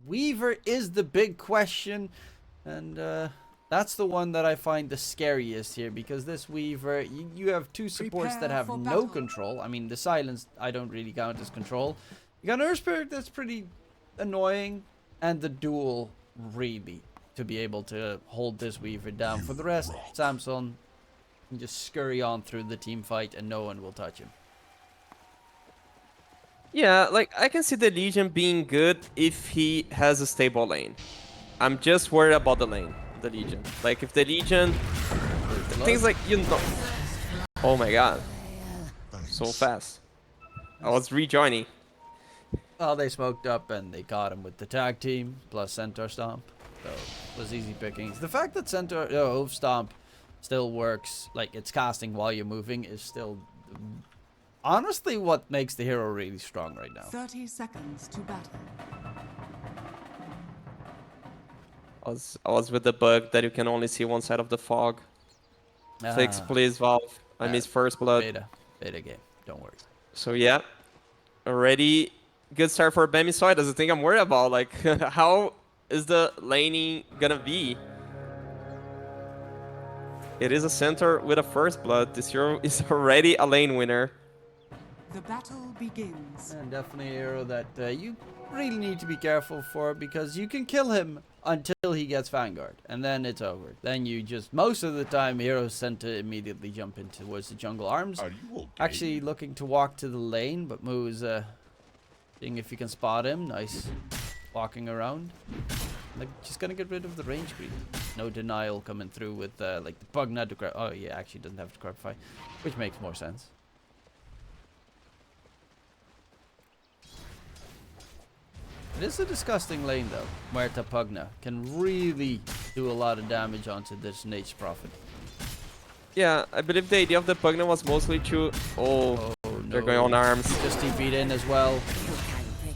Weaver is the big question, and that's the one that I find the scariest here, because this Weaver, you have two supports that have no control. I mean, the silence I don't really count as control. You got an Earth Spirit that's pretty annoying, and the duel really to be able to hold this Weaver down. For the rest, Samson can just scurry on through the team fight and no one will touch him. Yeah, like, I can see the Legion being good if he has a stable lane. I'm just worried about the lane, the Legion. Like, if the Legion... Things like, you know... Oh my god. So fast. I was rejoining. Well, they smoked up and they caught him with the tag team, plus Centaur Stomp. So, it was easy pickings. The fact that Hoof Stomp still works, like, it's casting while you're moving, is still... honestly, what makes the hero really strong right now. 30 seconds to battle. I was with the bug that you can only see one side of the fog. Fix, please, Valve. I miss first blood. Beta game. Don't worry. So yeah, already good start for Bammysoy. That's the thing I'm worried about. Like, how is the laning gonna be? It is a center with a first blood. This hero is already a lane winner. The battle begins. And definitely a hero that you really need to be careful for, because you can kill him until he gets Vanguard, and then it's over. Then you just, most of the time, heroes tend to immediately jump in towards the jungle arms. Are you okay? Actually looking to walk to the lane, but Moo's seeing if you can spot him. Nice walking around. Like, just gonna get rid of the range creep. No denial coming through with like the Pugna to oh yeah, actually doesn't have to Corpify, which makes more sense. It is a disgusting lane though. Muerta Pugna can really do a lot of damage onto this Nate's Prophet. Yeah, I believe the idea of the Pugna was mostly to... Oh, no. They're going on arms. Just TP'd in as well.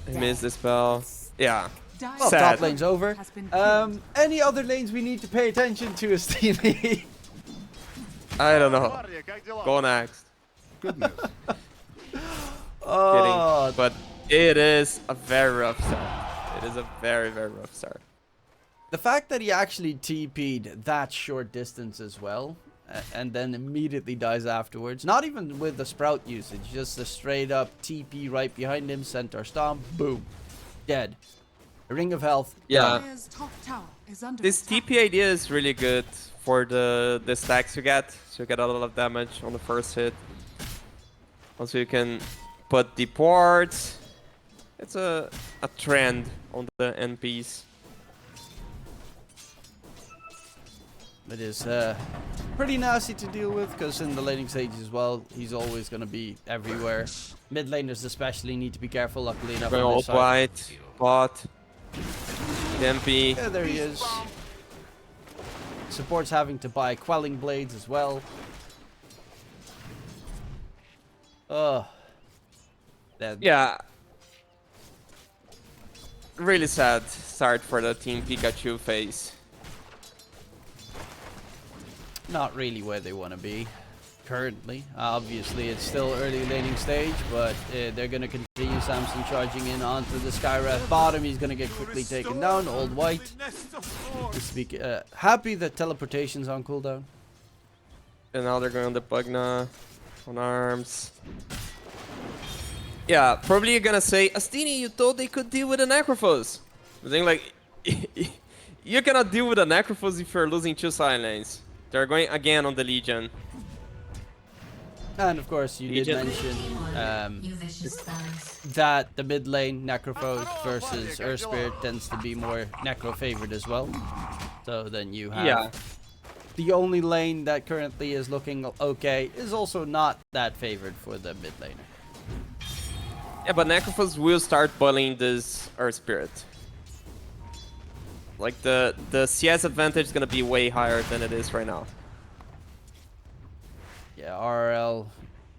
I missed the spell. Yeah. Well, Sad. top lane's over. Any other lanes we need to pay attention to, Steely? I don't know. Go next. Goodness. Oh, Kidding. But it is a very rough start. It is a very, very rough start. the fact that he actually TP'd that short distance as well, and then immediately dies afterwards. Not even with the Sprout usage, just a straight up TP right behind him, Centaur Stomp, boom, dead. A Ring of Health. Yeah. Top tower is under This attack. TP idea is really good for the stacks you get. So you get a lot of damage on the first hit. Also you can put deep wards. It's a trend on the NPs. It is pretty nasty to deal with, because in the laning stage as well, he's always going to be everywhere. Mid laners especially need to be careful, luckily enough. Going on all this side. white, bot, the MP. Yeah, there he is. Support's having to buy Quelling Blades as well. Yeah. Really sad start for the Team Pikachu phase. Not really where they want to be currently. Obviously, it's still early laning stage, but they're going to continue. Samson charging in onto the Skywrath bottom. He's going to get quickly taken down. Old White. Happy that teleportation's on cooldown. And now they're going on the Pugna, on arms. Yeah, probably you're gonna say, Astini, you thought they could deal with a Necrophos. The thing, like, you cannot deal with a Necrophos if you're losing 2 side lanes. They're going again on the Legion. And of course, you did mention that the mid lane Necrophos versus Earth Spirit tends to be more Necro favored as well. So then you have the only lane that currently is looking okay is also not that favored for the mid laner. Yeah, but Necrophos will start bullying this Earth Spirit. Like, the CS advantage is gonna be way higher than it is right now. Yeah, RL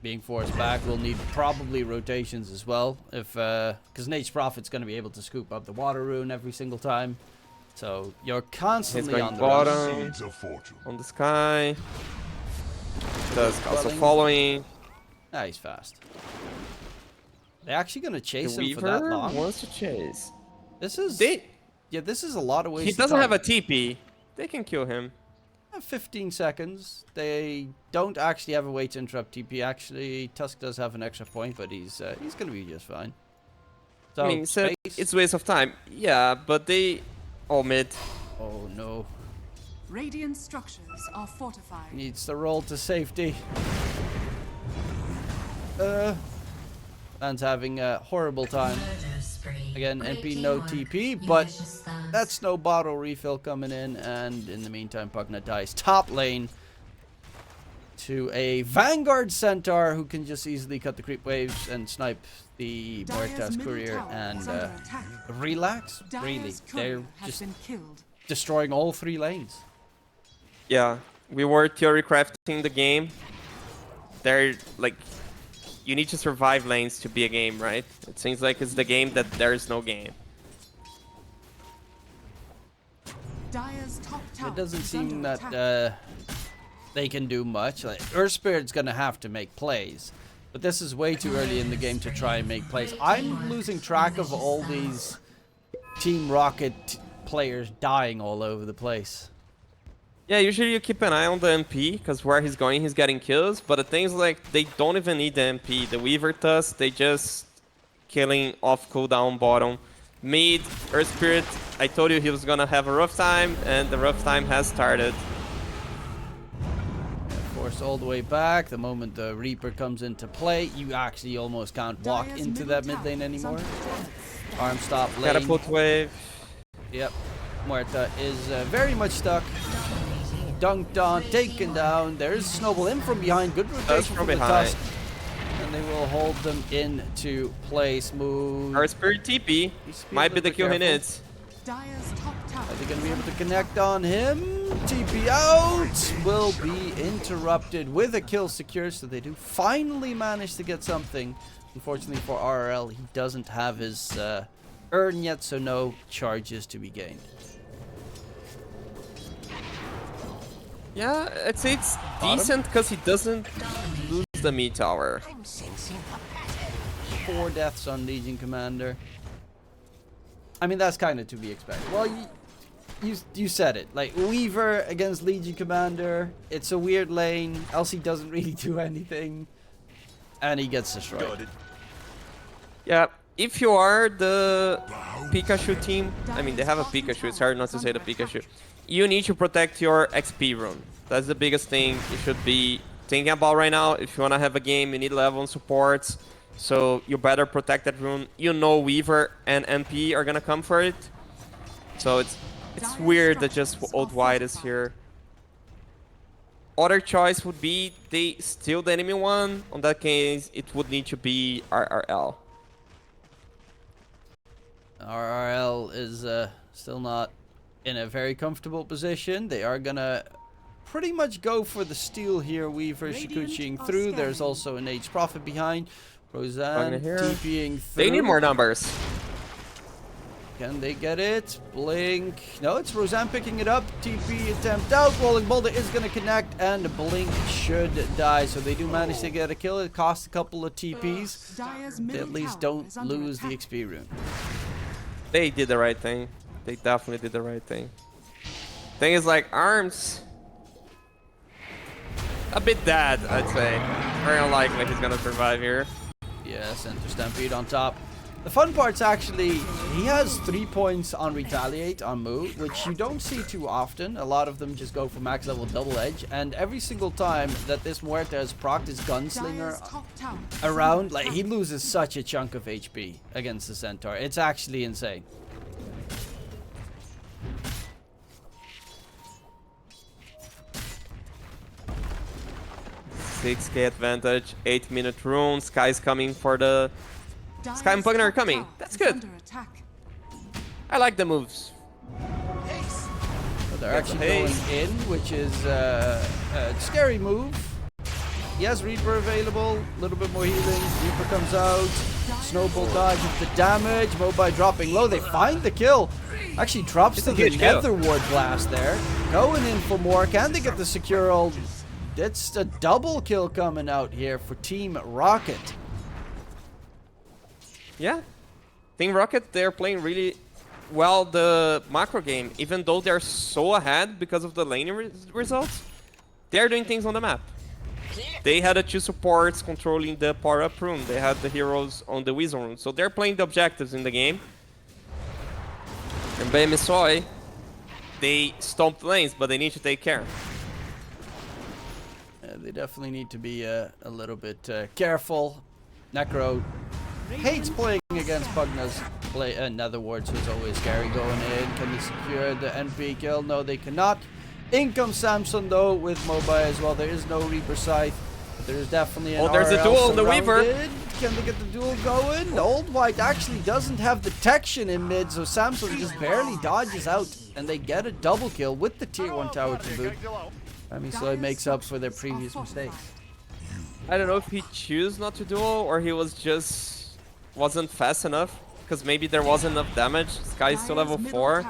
being forced back will need probably rotations as well, if because Nate's Prophet's going to be able to scoop up the water rune every single time. So you're constantly on the bottom, on the sky. Does also following. Ah, he's fast. They're actually going to chase The him for that Weaver long? wants to chase. This is... Yeah, this is a lot of ways. He doesn't have a TP. They can kill him. 15 seconds. They don't actually have a way to interrupt TP. Actually, Tusk does have an extra point, but he's gonna be just fine. So, I mean, space. it's waste of time. Yeah, but they... Oh, mid. Oh no. Radiant structures are fortified. Needs to roll to safety. Man's having a horrible time. Again, NP no TP, but that's no bottle refill coming in. And in the meantime, Pugna dies top lane to a Vanguard Centaur who can just easily cut the creep waves and snipe the Muertas Courier and relax. Really, they're just destroying all 3 lanes. Yeah, we were theory crafting the game. They're like... You need to survive lanes to be a game, right? It seems like it's the game that there is no game. It doesn't seem that they can do much. Like, Earth Spirit's gonna have to make plays, but this is way too early in the game to try and make plays. I'm losing track of all these Team Rocket players dying all over the place. Yeah, usually you keep an eye on the MP, because where he's going, he's getting kills. But the thing is, like, they don't even need the MP. The Weaver Tusk, they just killing off cooldown bottom. Mid, Earth Spirit, I told you he was gonna have a rough time, and the rough time has started. Force all the way back. The moment the Reaper comes into play, you actually almost can't walk into that mid lane anymore. Arm stop lane. Catapult wave. Yep. Muerta is very much stuck. Dunked on, taken down. There's Snowball in from behind. Good rotation from the Tusk. And they will hold them into place. Move. Our Spirit TP might be the kill he needs. Are they going to be able to connect on him? TP out will be interrupted with a kill secure. So they do finally manage to get something. Unfortunately for RRL, he doesn't have his urn yet, so no charges to be gained. Yeah, I'd say it's decent because he doesn't lose the mid tower. 4 deaths on Legion Commander. I mean, that's kind of to be expected. Well, you said it. Like, Weaver against Legion Commander. It's a weird lane. LC doesn't really do anything. And he gets destroyed. Yeah, if you are the Pikachu team, I mean, they have a Pikachu. It's hard not to say the Pikachu. You need to protect your XP rune. That's the biggest thing you should be thinking about right now. If you want to have a game, you need level 1 supports. So you better protect that rune. You know Weaver and MP are gonna come for it. So it's weird that just Old White is here. Other choice would be they steal the enemy one. On that case, it would need to be RRL. RRL is still not in a very comfortable position. They are gonna pretty much go for the steal here. Weaver Shikuchiing through. There's also an Age Prophet behind. Roseanne TPing through. They need more numbers. Can they get it? Blink. No, it's Roseanne picking it up. TP attempt out. Rolling Boulder is going to connect, and Blink should die. So they do manage to get a kill. It costs a couple of TPs. They at least don't lose the XP rune. They did the right thing. They definitely did the right thing. Thing is, like, Arms... a bit dead, I'd say. Very unlikely he's gonna survive here. Yeah, Center Stampede on top. The fun part's actually, he has 3 points on Retaliate on move, which you don't see too often. A lot of them just go for max level double edge, and every single time that this Muerta has procced his Gunslinger around, like, he loses such a chunk of HP against the Centaur. It's actually insane. $6K advantage, 8-minute rune, Sky's coming for the... Sky and Pugner are coming. That's good. I like the moves. So they're actually going in, which is a scary move. He has Reaper available, a little bit more healing. Reaper comes out, Snowball dodges the damage, Mobai dropping low. They find the kill. Actually drops to the Nether Ward Blast there. Going in for more. Can they get the secure ult? It's a double kill coming out here for Team Rocket. Yeah. Team Rocket, they're playing really well the macro game, even though they're so ahead because of the laning results, they're doing things on the map. They had the 2 supports controlling the power-up rune. They had the heroes on the Wizard rune. So they're playing the objectives in the game. And Bammysoy, they stomped lanes, but they need to take care. They definitely need to be a little bit careful. Necro hates playing against Pugna's play. In other words, it's always scary going in. Can they secure the NP kill? No, they cannot. In comes Samson though with Mobile as well. There is no Reaper Scythe. But there is definitely an there's a RL duel on the Weaver. surrounded. Can they get the duel going? The Old White actually doesn't have detection in mid, so Samson just barely dodges out. And they get a double kill with the tier 1 tower to boot. Bammysoy makes up for their previous mistakes. I don't know if he chose not to duel or he wasn't fast enough. Because maybe there wasn't enough damage. Sky is still level 4.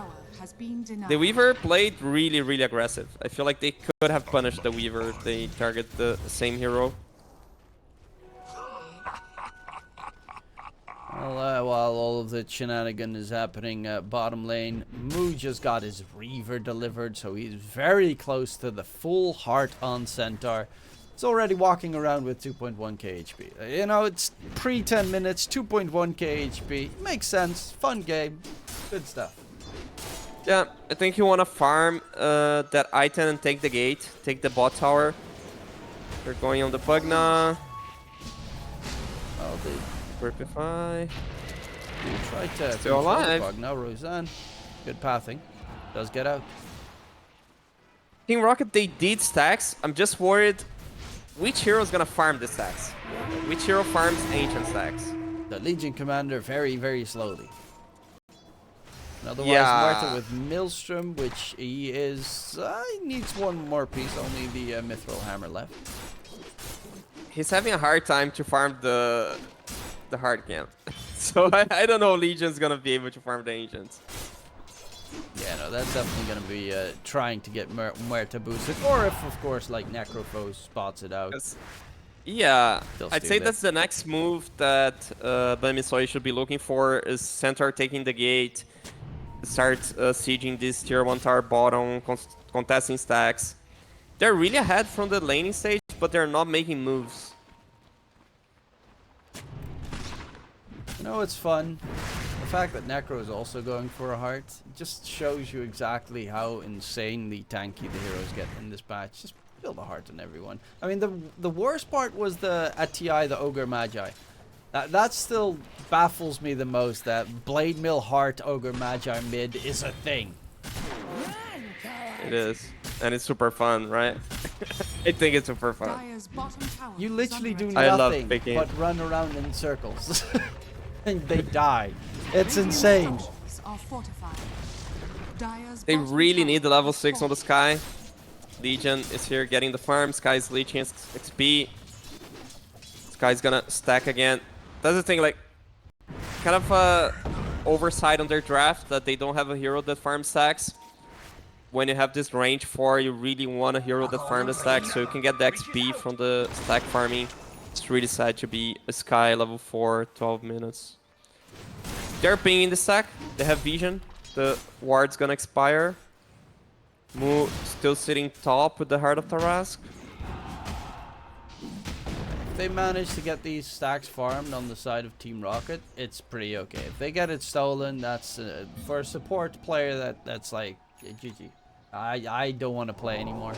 The Weaver played really, really aggressive. I feel like they could have punished the Weaver if they target the same hero. Well, while all of the shenanigan is happening bottom lane, Moo just got his Reaver delivered, so he's very close to the full heart on Centaur. He's already walking around with 2.1k HP. You know, it's pre-10 minutes, 2.1k HP. Makes sense. Fun game. Good stuff. Yeah, I think you want to farm that item and take the gate. Take the bot tower. They're going on the Pugna. Oh, they Ripify. try to Still alive. Now Roseanne. Good pathing. Does get out. Team Rocket, they did stacks. I'm just worried which hero is gonna farm the stacks. Which hero farms ancient stacks? The Legion Commander very, very slowly. And otherwise, Yeah. Martha with Maelstrom, which he is... he needs one more piece, only the Mithril Hammer left. He's having a hard time to farm the hard camp. So I don't know Legion's gonna be able to farm the ancients. Yeah, no, that's definitely going to be trying to get Muerta boosted. Or if, of course, like Necrophos spots it out. Yeah, They'll I'd steal say it. that's the next move that Bammysoy should be looking for is Centaur taking the gate, start sieging this tier 1 tower bottom, contesting stacks. They're really ahead from the laning stage, but they're not making moves. You know, it's fun. The fact that Necro is also going for a heart just shows you exactly how insanely tanky the heroes get in this patch. Just build a heart on everyone. I mean, the worst part was at TI, the Ogre Magi. That still baffles me the most, that Blade Mill Heart Ogre Magi mid is a thing. It is. And it's super fun, right? I think it's super fun. You literally do I love nothing picking. but run around in circles. And they die. It's insane. They really need the level 6 on the Sky. Legion is here getting the farm. Sky's leeching XP. Sky's gonna stack again. That's the thing, like, kind of oversight on their draft that they don't have a hero that farms stacks. When you have this range 4, you really want a hero that farms the stacks so you can get the XP from the stack farming. It's really sad to be a Sky level 4, 12 minutes. They're pinging the stack. They have vision. The ward's gonna expire. Moo still sitting top with the Heart of Tarask. If they manage to get these stacks farmed on the side of Team Rocket, it's pretty okay. If they get it stolen, that's for a support player that's like GG. I don't want to play anymore.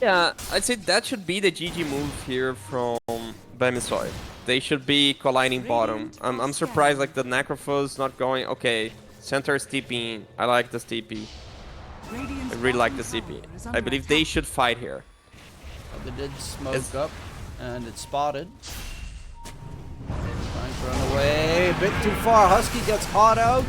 Yeah, I'd say that should be the GG move here from Bammysoy. They should be colliding bottom. I'm surprised like the Necrophos not going. Okay, center is TPing. I like this TP. I really like the TP. I believe they should fight here. They did smoke up, and it's spotted. Trying to run away, a bit too far. Husky gets caught out.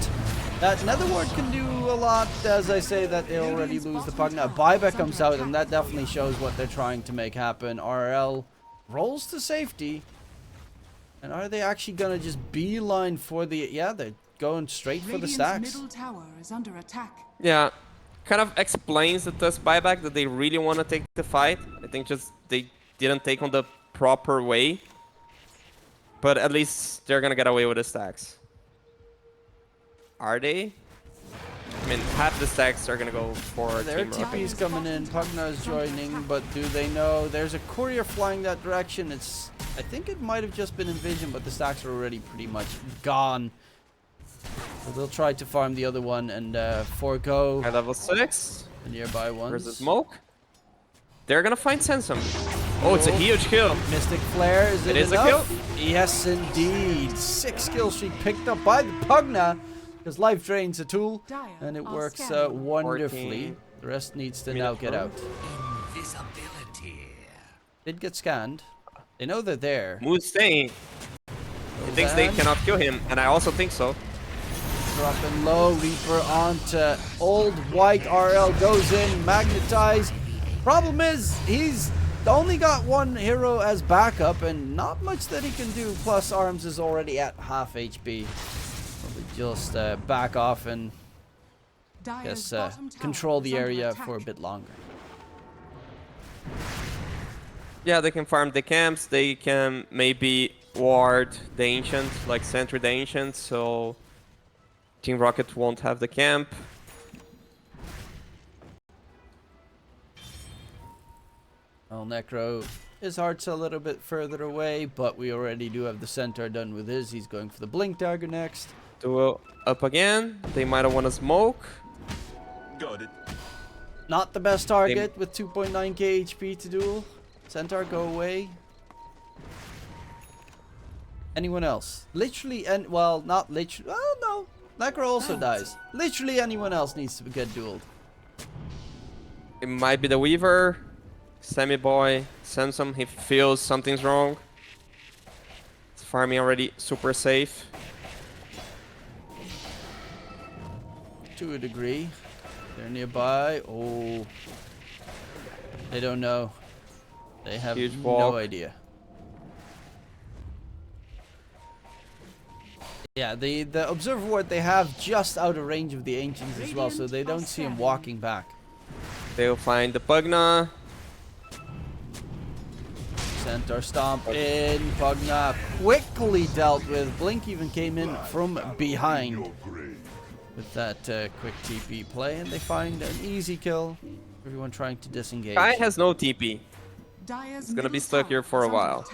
That Netherward can do a lot, as I say that they already lose the puck. Now buyback comes out, and that definitely shows what they're trying to make happen. RL rolls to safety. And are they actually gonna just beeline for the... Yeah, they're going straight for the stacks. Middle tower is under attack. Yeah, kind of explains the Tusk buyback that they really want to take the fight. I think just they didn't take on the proper way. But at least they're gonna get away with the stacks. Are they? I mean, half the stacks are gonna go for Their Team Rocket. TP's coming in. Pugna is joining, but do they know? There's a courier flying that direction. I think it might have just been Envision, but the stacks are already pretty much gone. So they'll try to farm the other one and forego High level 6. the nearby ones. Where's the smoke? They're gonna find Sensum. Oh, it's a huge kill. Mystic Flare, is it is a enough? kill. Yes, indeed. 6 kill streak picked up by the Pugna. Because life drains a tool, and it works wonderfully. 14. The rest needs to now get out. Invisibility. Did get scanned. They know they're there. Moon's staying. He thinks they cannot kill him, and I also think so. Dropping low, Reaper onto old white. RL goes in, magnetize. Problem is, he's only got one hero as backup, and not much that he can do. Plus, Arms is already at half HP. Probably just back off and guess control the area for a bit longer. Yeah, they can farm the camps. They can maybe ward the Ancient, like center the Ancient, so Team Rocket won't have the camp. Well, Necro, his heart's a little bit further away, but we already do have the centaur done with his. He's going for the Blink Dagger next. Duel up again. They might have want to smoke. Got it. Not the best target with 2.9k HP to duel. Centaur, go away. Anyone else? Literally, and well, not literally. Oh no, Necro also dies. Literally anyone else needs to get dueled. It might be the Weaver. Sammy Boy, Samsung, he feels something's wrong. It's farming already super safe. To a degree. They're nearby. Oh. They don't know. They have Huge no walk. idea. Yeah, the observer ward they have just out of range of the ancients as well, so they don't see him walking back. They'll find the Pugna. Centaur stomp in. Pugna quickly dealt with. Blink even came in from behind with that quick TP play, and they find an easy kill. Everyone trying to disengage. Guy has no TP. He's gonna be stuck here for a while.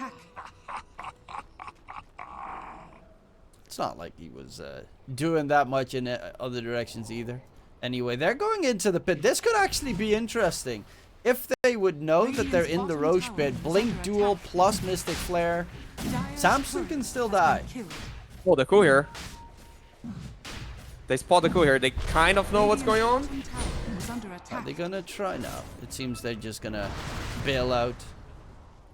It's not like he was doing that much in other directions either. Anyway, they're going into the pit. This could actually be interesting. If they would know that they're in the Roche pit, Blink Duel plus Mystic Flare, Samson can still die. Oh, the courier. They spot the courier. They kind of know what's going on. Are they gonna try now? It seems they're just gonna bail out.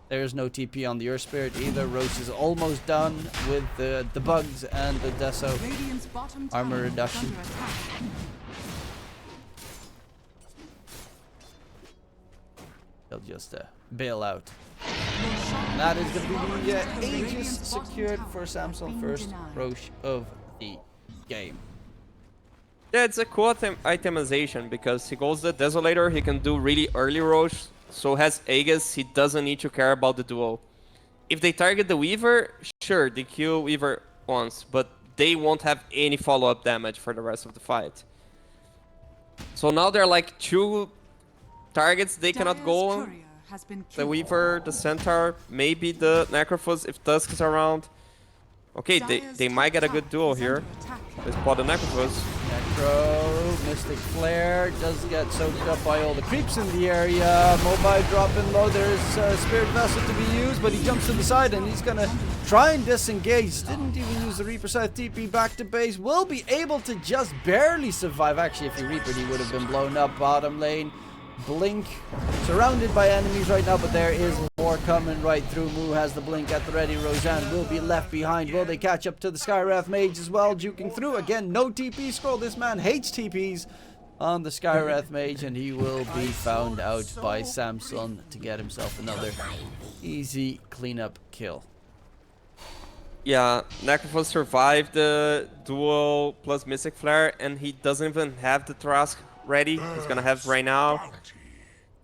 There's no TP on the Earth Spirit either. Roche is almost done with the bugs and the Deso armor reduction. They'll just bail out. And that is going to be the Aegis secured for Samsung, first Roche of the game. Yeah, it's a cool itemization because he goes the Desolator, he can do really early Roche, so has Aegis, he doesn't need to care about the duel. If they target the Weaver, sure, they kill Weaver once, but they won't have any follow-up damage for the rest of the fight. So now they're like two targets they cannot go on. The Weaver, the Centaur, maybe the Necrophos if Tusk is around. Okay, they might get a good duel here. They spot the Necrophos. Necro, Mystic Flare does get soaked up by all the creeps in the area. Mobile dropping low. There's a Spirit Vessel to be used, but he jumps to the side and he's gonna try and disengage. Didn't even use the Reaper side TP back to base. Will be able to just barely survive. Actually, if he Reapered, he would have been blown up. Bottom lane. Blink surrounded by enemies right now, but there is more coming right through. Moo has the blink at the ready. Rojan will be left behind. Will they catch up to the Skywrath Mage as well? Juking through again. No TP scroll. This man hates TPs on the Skywrath Mage, and he will be found out by Samson to get himself another easy cleanup kill. Yeah, Necrophos survived the duel plus Mystic Flare, and he doesn't even have the Trask ready. He's gonna have right now.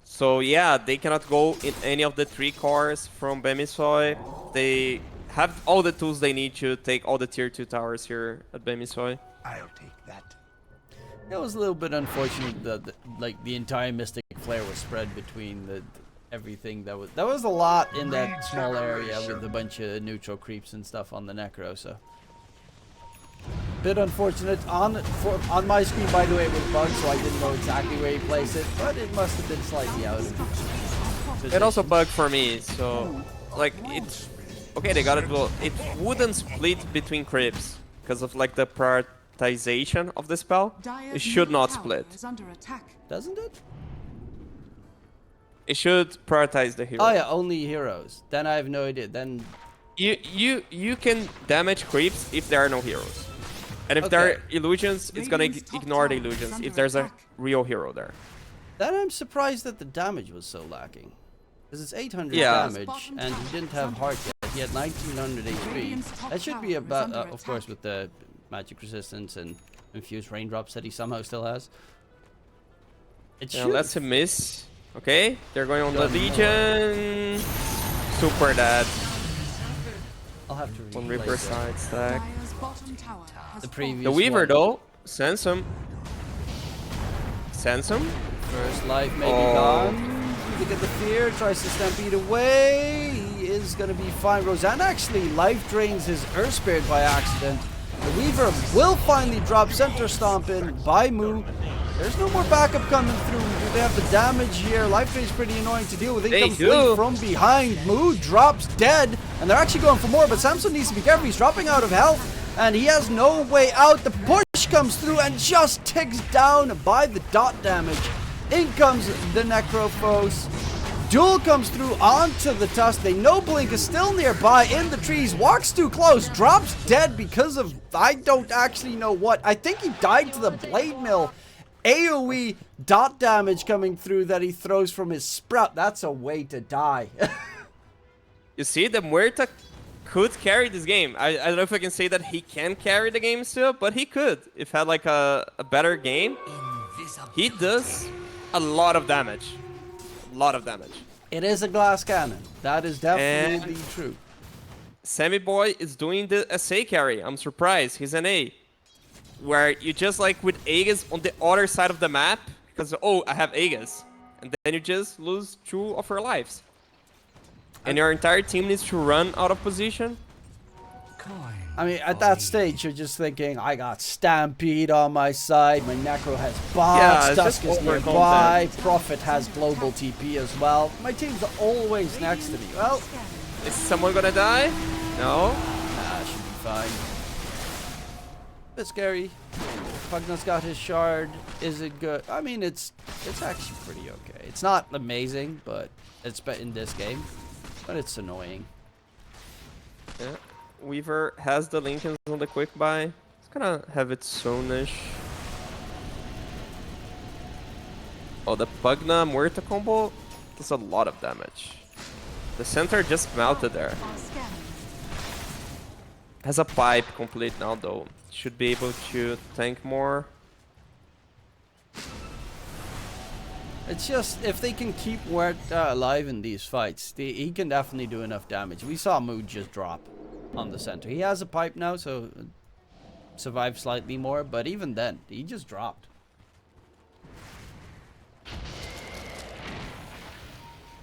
So yeah, they cannot go in any of the 3 cores from Bammysoy. They have all the tools they need to take all the tier 2 towers here at Bammysoy. I'll take that. It was a little bit unfortunate that like the entire Mystic Flare was spread between the everything. That was a lot in that small area with a bunch of neutral creeps and stuff on the Necro. So bit unfortunate. On my screen, by the way, it was bugged, so I didn't know exactly where he placed it, but it must have been slightly out of position. It also bugged for me, so like it's okay. They got it. Well, it wouldn't split between creeps because of like the prioritization of the spell. Dire's It should middle not tower split. is under attack. Doesn't it? It should prioritize the hero. Oh yeah, only heroes. Then I have no idea. Then You can damage creeps if there are no heroes, and if there are illusions, it's gonna Radiant's top ignore the tower is illusions under if there's a attack. real hero there. then I'm surprised that the damage was so lacking. Because it's 800 Yeah. damage, and he didn't have heart yet. He had 1900 HP. That should be about, of course, with the magic resistance and infused raindrops that he somehow still has. It Yeah, should. let's him miss. Okay, they're going on the Done. Legion. Super dead. I'll have to On replay Reaper the, side stack. Dire's bottom tower has the fallen. previous The Weaver one. though, sends him. Sends him. First life maybe Oh. gone. Look at the fear, tries to stampede away. He is gonna be fine. Roseanne actually life drains his Earth Spirit by accident. The Weaver will finally drop center stomp in by Moo. There's no more backup coming through. Do they have the damage here? Life drain is pretty annoying to deal with. He They comes do. late from behind. Moo drops dead, and they're actually going for more, but Samson needs to be careful. He's dropping out of health, and he has no way out. The push comes through and just ticks down by the dot damage. In comes the Necrophos. Duel comes through onto the Tusk. They know Blink is still nearby in the trees. Walks too close. Drops dead because of, I don't actually know what. I think he died to the Blade Mill. AoE dot damage coming through that he throws from his Sprout. That's a way to die. You see, the Muerta could carry this game. I don't know if I can say that he can carry the game still, but he could. If had like a better game, he does a lot of damage. A lot of damage. It is a glass cannon. That is definitely And- true. Sammy Boy is doing the SA carry. I'm surprised. He's an A. Where you just like with Aegis on the other side of the map, because oh, I have Aegis. And then you just lose 2 of your lives. And your entire team needs to run out of position. I mean, at that stage, you're just thinking, I got Stampede on my side, my Necro has bots, Yeah, it's Dusk just is nearby, Prophet has global TP as well. My team's always next to me. Well, Is someone gonna die? No. should be fine. Bit scary. Pugna's got his shard. Is it good? I mean, it's actually pretty okay. It's not amazing, but it's in this game. But it's annoying. Yeah. Weaver has the Lincolns on the quick buy. It's gonna have its soonish. Oh, the Pugna Muerta combo does a lot of damage. The center just melted there. Are scanning. Has a pipe complete now though. Should be able to tank more. It's just, if they can keep Huerta alive in these fights, he can definitely do enough damage. We saw Mood just drop on the center. He has a pipe now, so survived slightly more, but even then, he just dropped.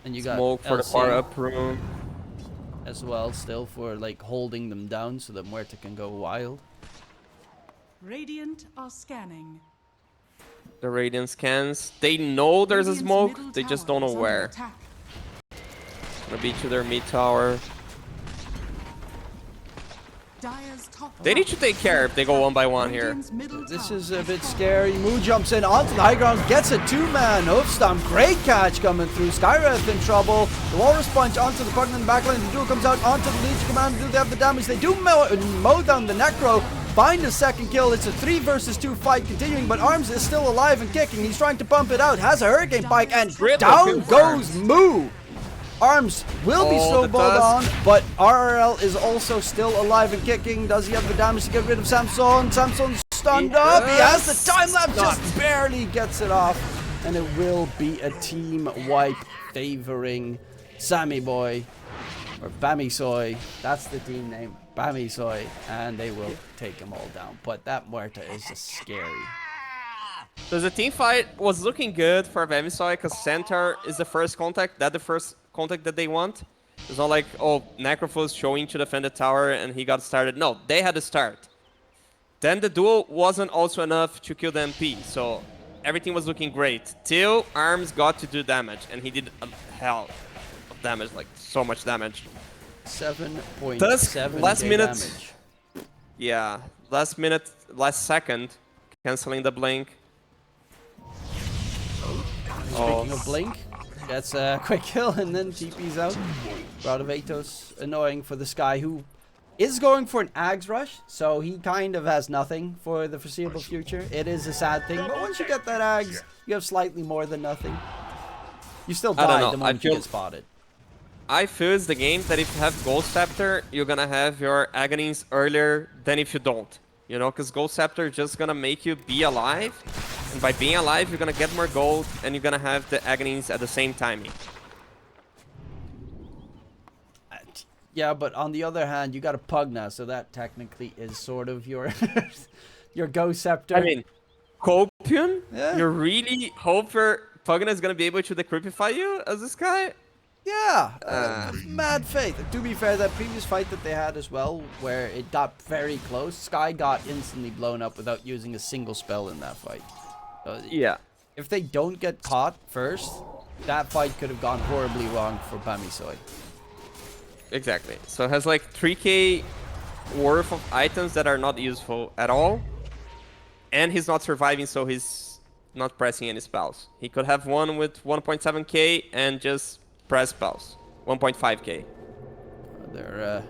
And you got Smoke for the LC far up room. as well, still for like holding them down so that Muerta can go wild. Radiant are scanning. The Radiant scans. They know there's a Radiant's smoke, middle they just tower don't know is under where. attack. Gonna be to their mid tower. Dire's top They need to tower take care if they go one by one here. Radiant's middle This tower is a has bit fallen. scary. Moo jumps in onto the high ground, gets a two-man hoofstomp. Great catch coming through. Skywrath in trouble. The Walrus Punch onto the Pugna in the backline. The duel comes out onto the Legion Commander. Do they have the damage? They do mow down the Necro. Find a second kill. It's a 3 versus 2 fight continuing, but Arms is still alive and kicking. He's trying to pump it out. Has a Hurricane Pike, and Triple down kill for goes Arms. Moo. Arms will be Oh, the snowballed on, Tusk. but RRL is also still alive and kicking. Does he have the damage to get rid of Samson? Samson's stunned He up. He has does the time lapse, not. just barely gets it off. And it will be a team wipe favoring Sammy Boy, or Bammysoy. That's the team name. Bammysoy, and they will take them all down. But that Muerta is just scary. So the team fight was looking good for Bammysoy because center is the first contact. That's the first contact that they want. It's not like, oh, Necrophos showing to defend the tower and he got started. No, they had to start. Then the duel wasn't also enough to kill the MP, so everything was looking great. Till Arms got to do damage, and he did a hell of damage, like so much damage. 7.7 last minute. damage. Yeah, last second, canceling the blink. Speaking of Blink, that's a quick kill and then TP's out. Radovatos, annoying for this guy who is going for an Ags rush, so he kind of has nothing for the foreseeable future. It is a sad thing, but once you get that Ags, you have slightly more than nothing. You still die the moment you get spotted. I feel it's the game that if you have Gold Scepter, you're gonna have your Aghanings earlier than if you don't. You know, because Gold Scepter is just gonna make you be alive. And by being alive, you're gonna get more gold, and you're gonna have the Aghanings at the same timing. Yeah, but on the other hand, you got a Pugna, so that technically is sort of your your Ghost Scepter. I mean, Copium? Yeah. You really hope your Pugna is gonna be able to decryptify you as this guy? Yeah, mad faith. To be fair, that previous fight that they had as well, where it got very close, Sky got instantly blown up without using a single spell in that fight. So Yeah. if they don't get caught first, that fight could have gone horribly wrong for Bammysoy. Exactly. So it has like 3k worth of items that are not useful at all. And he's not surviving, so he's not pressing any spells. He could have one with 1.7k and just press spells. 1.5k. They're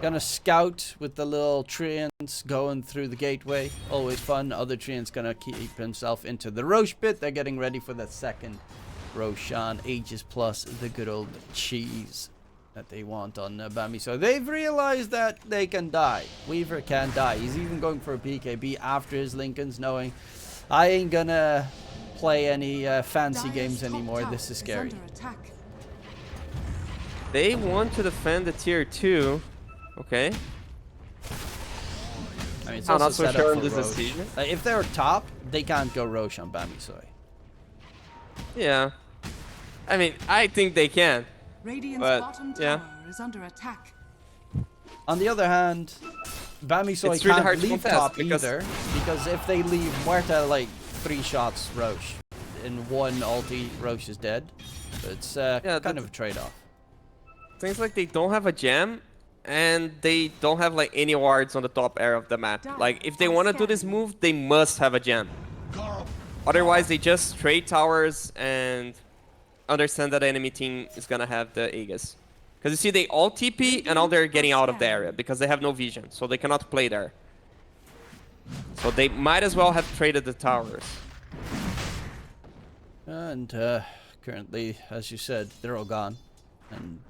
gonna scout with the little treants going through the gateway. Always fun. Other treant's gonna keep himself into the Roche pit. They're getting ready for that second Roshan. Aegis plus the good old cheese that they want on Bammy. So they've realized that they can die. Weaver can die. He's even going for a BKB after his Lincolns, knowing I ain't gonna play any fancy games anymore. This is scary. They want to defend the tier 2. Okay. I mean, it's I'm also not so set sure up on for this Roche. decision. If they're top, they can't go Roche on Bammysoy. Yeah. I mean, I think they can. Radiant's But, bottom yeah. tower is under attack. On the other hand, Bammysoy It's really can't hard to leave contest top because- either, because if they leave Muerta like 3 shots Roche, in one ulti Roche is dead. So it's kind of a trade-off. Things like they don't have a gem, and they don't have like any wards on the top area of the map. Like if they want to do this move, they must have a gem. Otherwise, they just trade towers and understand that the enemy team is gonna have the Aegis. Because you see, they all TP and all they're getting out of the area because they have no vision, so they cannot play there. So they might as well have traded the towers. And currently, as you said, they're all gone. And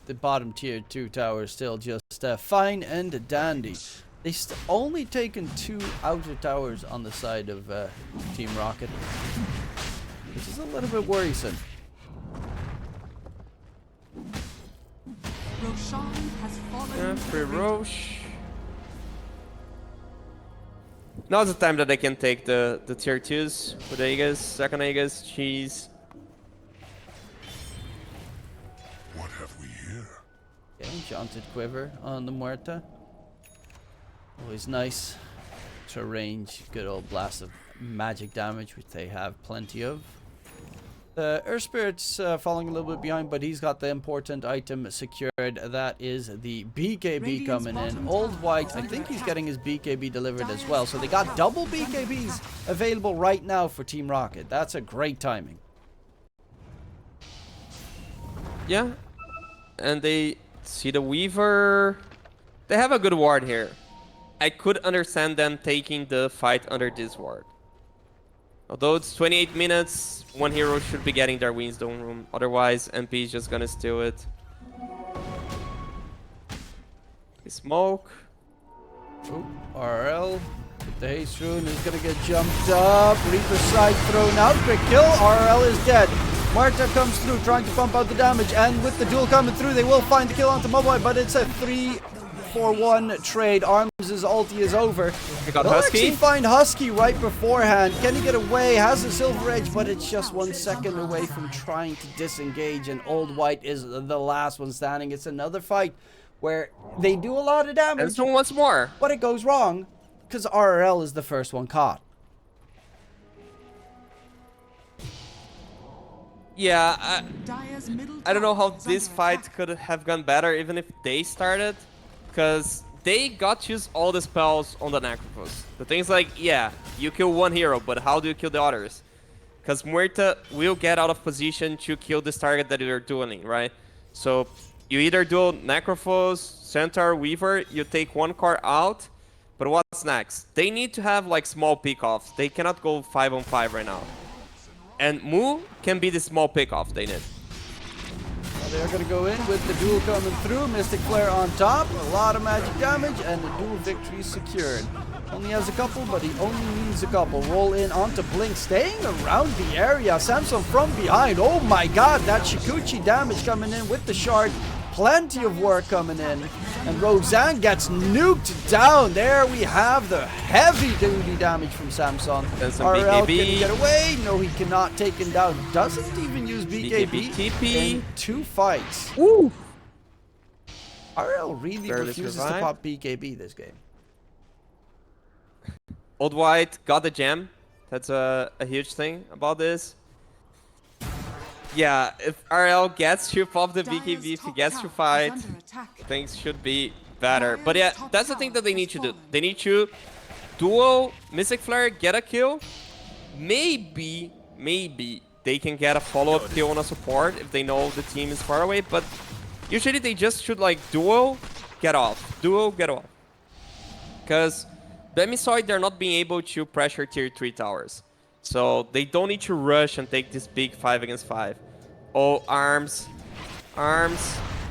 the bottom tier 2 tower is still just fine and dandy. They only taken 2 outer towers on the side of Team Rocket, which is a little bit worrisome. Roshan has fallen. Yeah, to free the Roche. Now's the time that they can take the tier 2s with Aegis, second Aegis, cheese. What have we here? Okay, Enchanted Quiver on the Muerta. Always nice to range good old blast of magic damage, which they have plenty of. The Earth Spirit's falling a little bit behind, but he's got the important item secured. That is the BKB coming in. Old White, I think he's getting his BKB delivered as well. So they got double BKBs available right now for Team Rocket. That's a great timing. Yeah. And they see the Weaver. They have a good ward here. I could understand them taking the fight under this ward. Although it's 28 minutes, one hero should be getting their Winstone room. Otherwise, MP is just gonna steal it. Smoke. Ooh, RL with the haste rune is gonna get jumped up. Reaper side thrown out. Quick kill. RL is dead. Muerta comes through trying to pump out the damage, and with the duel coming through, they will find the kill onto Mobile, but it's a 3 4-1 trade. Arms' ulti is over. He got They'll Husky. actually find Husky right beforehand. Can he get away? Has a silver edge, but it's just 1 second away from trying to disengage. And Old White is the last one standing. It's another fight where they do a lot of damage. And so once more. But it goes wrong because RRL is the first one caught. Yeah, Dire's middle I don't know how tower is this under fight attack. could have gone better even if they started. Because they got to use all the spells on the Necrophos. The thing's like, yeah, you kill one hero, but how do you kill the others? Because Muerta will get out of position to kill this target that you're dueling, right? So you either duel Necrophos, Centaur, Weaver, you take one card out, but what's next? They need to have like small pick-offs. They cannot go 5-on-5 right now. And Mu can be the small pick-off they need. Well, they're going to go in with the duel coming through. Mystic Flare on top. A lot of magic damage, and the duel victory secured. Only has a couple, but he only needs a couple. Roll in onto Blink, staying around the area. Samson from behind. Oh my god, that Shikuchi damage coming in with the shard. Plenty of work coming in. And Roseanne gets nuked down. There we have the heavy duty damage from Samson. And some RL BKB. can get away. No, he cannot take him down. Doesn't even use BKB, TP. in 2 fights. Woo! RL really Barely refuses to survived. pop BKB this game. Old White got the gem. That's a huge thing about this. Yeah, if RL gets to pop the Dire's BKB, if he top gets tower to is fight, under attack. things should be better. But yeah, Dire's top that's the thing that they tower need to has do. fallen. They need to duel Mystic Flare, get a kill. Maybe they can get a follow-up kill on a support if they know the team is far away. But usually they just should like duel, get off. Duel, get off. Because Bammysoy, they're not being able to pressure tier 3 towers. So they don't need to rush and take this big 5 against 5. Oh, arms.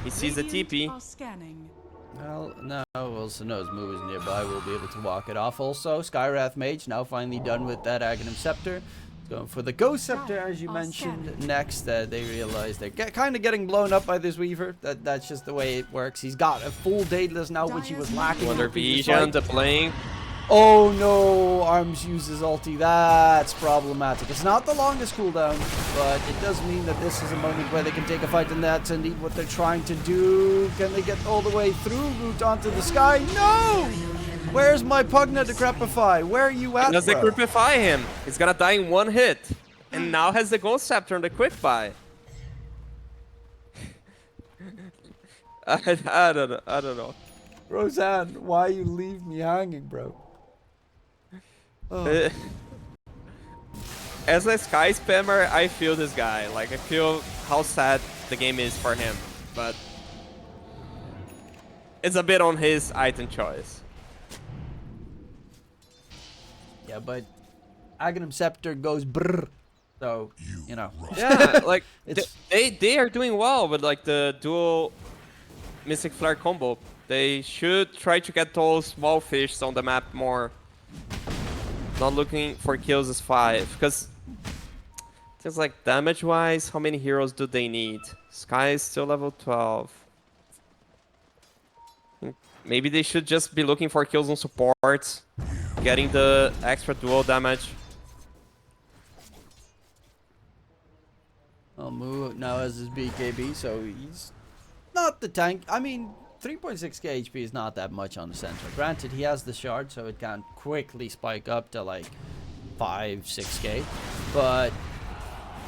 He sees the Radiant TP. are scanning. Well, no, also knows Mu is nearby. We'll be able to walk it off. Also, Skywrath Mage now finally done with that Aghanim Scepter. Going for the Ghost Scepter, as you mentioned. Next, they realize they're kind of getting blown up by this Weaver. That's just the way it works. He's got a full Daedalus now, which he was lacking. in Wonder the previous vision, fight. the playing. Oh no, Arms uses ulti. That's problematic. It's not the longest cooldown, but it does mean that this is a moment where they can take a fight, and that's indeed what they're trying to do. Can they get all the way through? Root onto the sky? No! Where's my Pugna Decrepify? Where are you at, Does they bro? creepify him? He's gonna die in one hit. And now has the Ghost Scepter on the quick buy. I don't know. Roseanne, why you leave me hanging, bro? Oh. As a Sky Spammer, I feel this guy. Like, I feel how sad the game is for him. But it's a bit on his item choice. Yeah, but Aghanim Scepter goes brrr. So, you know. Yeah, like, It's- they are doing well with, like, the dual Mystic Flare combo. They should try to get those small fish on the map more. Not looking for kills as 5. Because just like damage-wise, how many heroes do they need? Sky is still level 12. Maybe they should just be looking for kills on supports. Getting the extra dual damage. Well, Mu now has his BKB, so he's not the tank. I mean, 3.6k HP is not that much on the center. Granted, he has the shard, so it can quickly spike up to like 5, 6k. But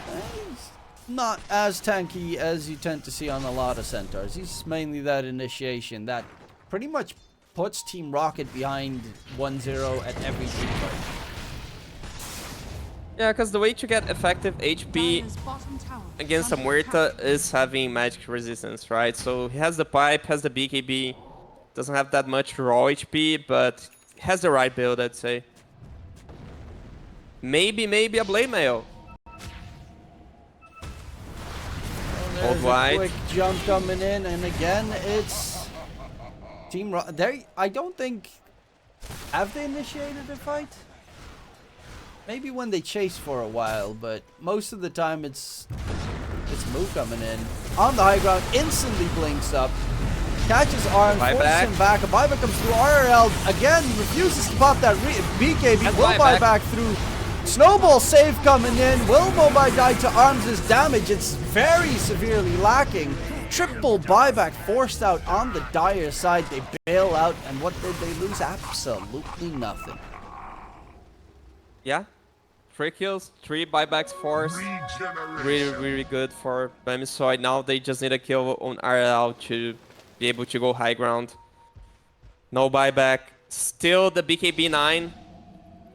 he's not as tanky as you tend to see on a lot of centaurs. He's mainly that initiation that pretty much puts Team Rocket behind 1-0 at every team fight. Yeah, because the way to get effective HP Dire's bottom tower is against a under attack. Muerta is having magic resistance, right? So he has the pipe, has the BKB, doesn't have that much raw HP, but has the right build, I'd say. Maybe a Blade Mail. There's Old a White. quick jump coming in, and again, it's Team Rocket. There, I don't think. Have they initiated a fight? Maybe when they chase for a while, but most of the time it's Mu coming in on the high ground, instantly blinks up. Catches arm, forces Buyback. him back. A buyback comes through. RRL again refuses to pop that. BKB And will buy buyback. back through. Snowball save coming in. Will Mobai die to Arms' damage? It's very severely lacking. Triple buyback forced out on the Dire side. They bail out, and what did they lose? Absolutely nothing. Yeah. 3 kills, 3 buybacks forced. Really, really good for Bammysoy. Now they just need a kill on RL to be able to go high ground. No buyback. Still the BKB 9.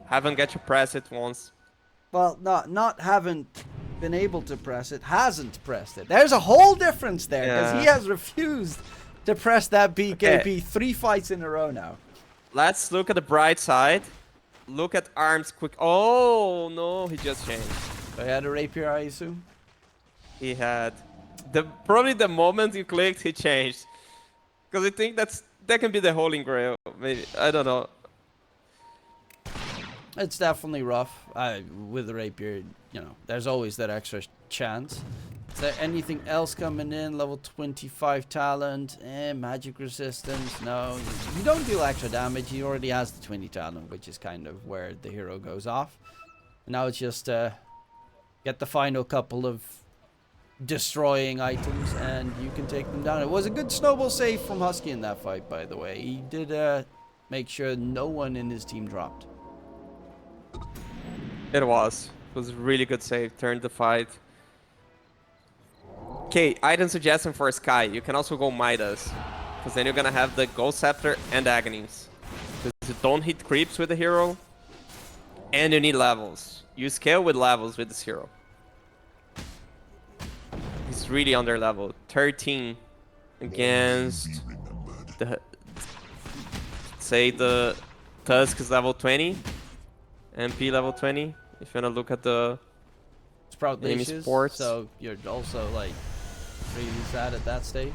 Haven't got to press it once. Well, not haven't been able to press it, hasn't pressed it. There's a whole difference there, because Yeah. he has refused to press that BKB Okay. 3 fights in a row now. Let's look at the bright side. Look at Arms quick. Oh no, he just changed. So he had a rapier, I assume. He had probably the moment you clicked, he changed. Because I think that can be the holy grail. Maybe I don't know. It's definitely rough. With the rapier, you know, there's always that extra chance. Is there anything else coming in? Level 25 talent, magic resistance. No, you don't deal extra damage. He already has the 20 talent, which is kind of where the hero goes off. Now it's just get the final couple of destroying items, and you can take them down. It was a good snowball save from Husky in that fight, by the way. He did make sure no one in his team dropped. It was a really good save. Turned the fight. Okay, item suggestion for Sky. You can also go Midas, because then you're gonna have the Ghost Scepter and Agonies. Because you don't hit creeps with the hero, and you need levels. You scale with levels with this hero. He's really under level. 13 against the, say the Tusk is level 20, MP level 20. If you wanna look at the Sprout enemy leashes, sports. so you're also like really sad at that stage.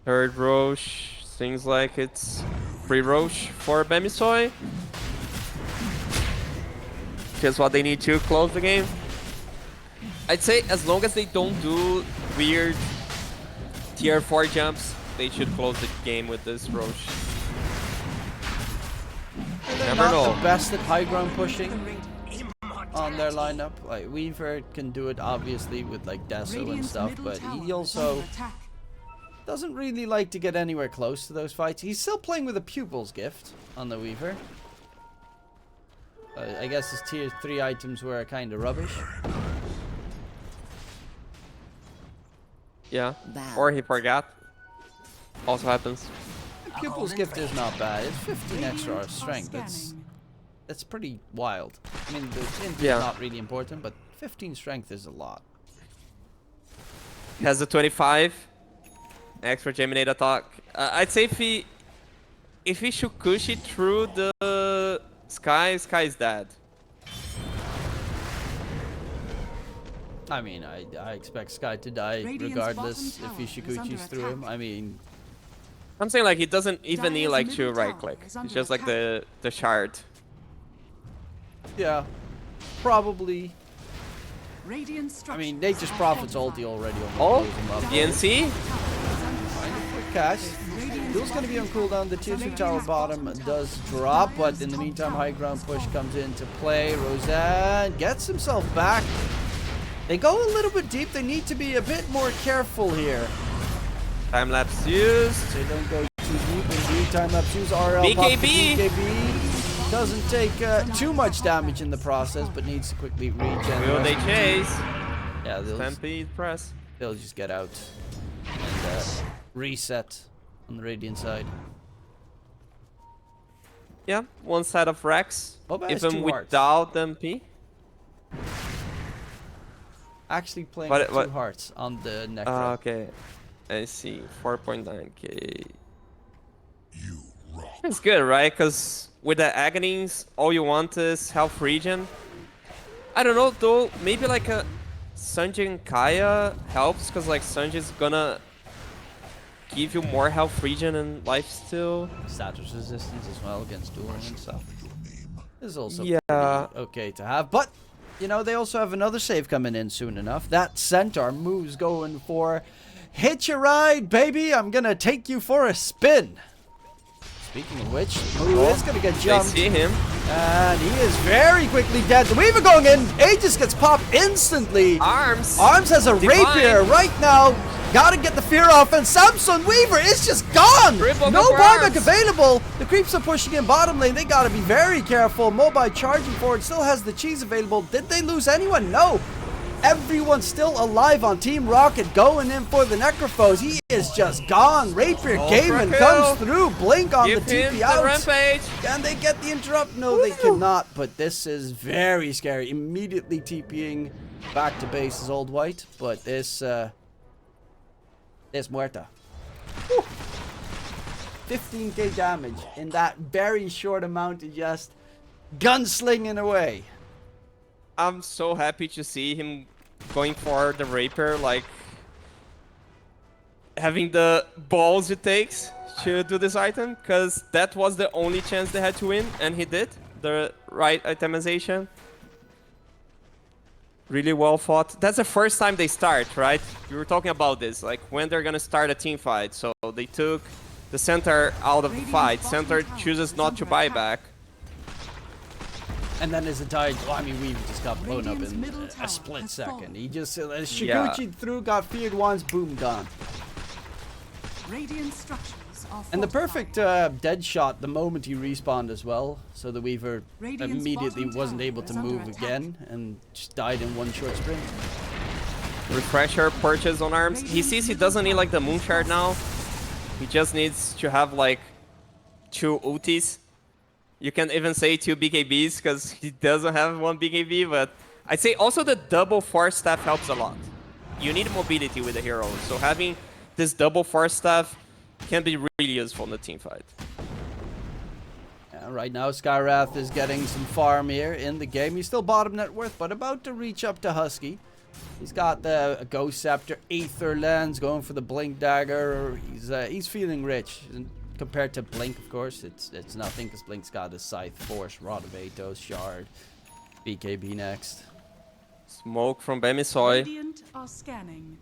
third Roche, things like it's free Roche for Bammysoy. Just what they need to close the game. I'd say as long as they don't do weird tier 4 jumps, they should close the game with this Roche. They're Never not know. the best at high ground pushing on their lineup. Like Weaver can do it obviously with like Deso and Radiant's stuff, middle but tower he is also under attack. doesn't really like to get anywhere close to those fights. He's still playing with a Pupil's Gift on the Weaver. I guess his tier 3 items were kind of rubbish. Yeah, or he forgot. Also happens. Pupil's Gift is not bad. It's 15 extra Radiant are strength. scanning. That's pretty wild. I mean, the int Yeah. is not really important, but 15 strength is a lot. He has the 25 extra Geminate attack. I'd say if he should push it through the Sky is dead. I mean, I expect Sky to die Radiant's regardless bottom if he tower is under Shikuchi's through him. attack. I mean, I'm saying like he doesn't even need Dire's like to middle right tower click. is It's under just like attack. the shard. yeah, probably. Radiant I mean, structures Nature's are Prophet's fortified. ulti already Oh, almost blows him up. ENC? Quick cash. Bill's gonna be on cooldown. The tier 2 tower bottom does drop, but in the meantime, high ground push comes into play. Roseanne gets himself back. They go a little bit deep. They need to be a bit more careful here. Time lapse used. They don't go too deep. Indeed, time lapse use RL. pops the BKB. BKB doesn't take too much damage in the process, but needs to quickly regen. Will they chase? Yeah, Stampede press. they'll just get out and reset on the Radiant side. Yeah, one side of Rex. Boba has Even 2 hearts. without the MP. Actually playing What- with 2 what- hearts on the Necro. Okay. I see. 4.9k. You rock. It's good, right? Because with the Agonies, all you want is health regen. I don't know, though. Maybe like a Sanjay Kaya helps, because like Sanjay's gonna give you more health regen and lifesteal. Status resistance as well against dueling and stuff. This is also Yeah. pretty okay to have, but you know, they also have another save coming in soon enough. That Centaur moves going for hitch a ride, baby. I'm going to take you for a spin. Speaking of which, Moo is going to get jumped. They see him. And he is very quickly dead. The Weaver going in. Aegis gets popped instantly. Arms. Arms has a rapier right now. Gotta get the fear off. And Samson Weaver is just gone. No buyback available. The creeps are pushing in bottom lane. They gotta be very careful. Mobile charging forward. Still has the cheese available. Did they lose anyone? No. Everyone's still alive on Team Rocket, going in for the Necrophos. He is just gone. Rapier Gaming comes through. Blink on the TP out. Rampage. Can they get the interrupt? No, they cannot. But this is very scary. Immediately TPing back to base is Old White. But this Muerta. Whew. 15k damage in that very short amount of just gunslinging away. I'm so happy to see him going for the Rapier, like having the balls it takes to do this item, because that was the only chance they had to win, and he did. The right itemization. Really well fought. That's the first time they start, right? We were talking about this, like when they're gonna start a team fight. So they took the center out of the fight. Center chooses not to buy back. And then his entire, well, I mean, we just got blown up in a split second. He just, Shiguchi through, got feared once, boom, gone. Radiant structures are And the fortified. perfect dead shot the moment he respawned as well. So the Weaver Radiant's immediately bottom wasn't tower able to is under move attack. again and just died in one short sprint. Refresher purchase on arms. He sees he doesn't need like the moon shard now. He just needs to have like 2 ultis. You can even say 2 BKBs because he doesn't have 1 BKB, but I'd say also the double force staff helps a lot. You need mobility with the hero, so having this double force staff can be really useful in the team fight. Right now, Skywrath is getting some farm here in the game. He's still bottom net worth, but about to reach up to Husky. He's got the Ghost Scepter, Aether Lens, going for the Blink Dagger. He's feeling rich. And compared to Blink, of course, it's nothing because Blink's got his Scythe, Force, Rod of Atos, Shard, BKB next. Smoke from Bammysoy. Radiant are scanning.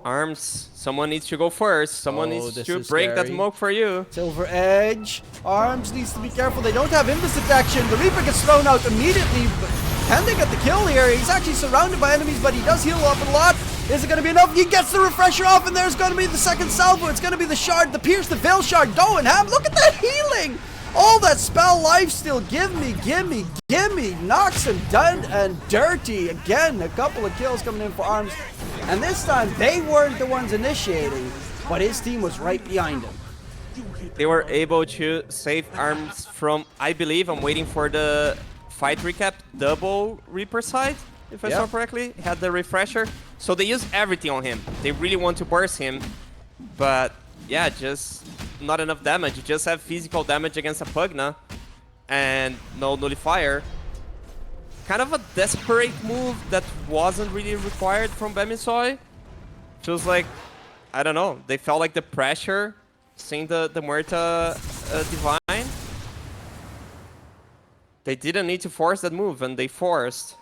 Arms. Someone needs to go first. Someone needs this to is break that scary. smoke for you. Silver Edge. Arms needs to be careful. They don't have Invis detection. The Reaper gets thrown out immediately. But can they get the kill here? He's actually surrounded by enemies, but he does heal up a lot. Is it going to be enough? He gets the refresher off, and there's going to be the second salvo. It's going to be the shard, the Pierce, the Veil shard going ham. Look at that healing. All that spell lifesteal. Gimme, gimme, gimme. Knocks him dead and dirty. Again, a couple of kills coming in for Arms. And this time, they weren't the ones initiating, but his team was right behind him. They were able to save Arms from, I believe, I'm waiting for the fight recap, double Reaper side, if I saw correctly. He had the refresher. So they used everything on him. They really want to burst him, but yeah, just not enough damage. You just have physical damage against a Pugna and no nullifier. Kind of a desperate move that wasn't really required from Bammysoy. Feels like, I don't know, they felt like the pressure seeing the Muerta Divine. They didn't need to force that move, and they forced.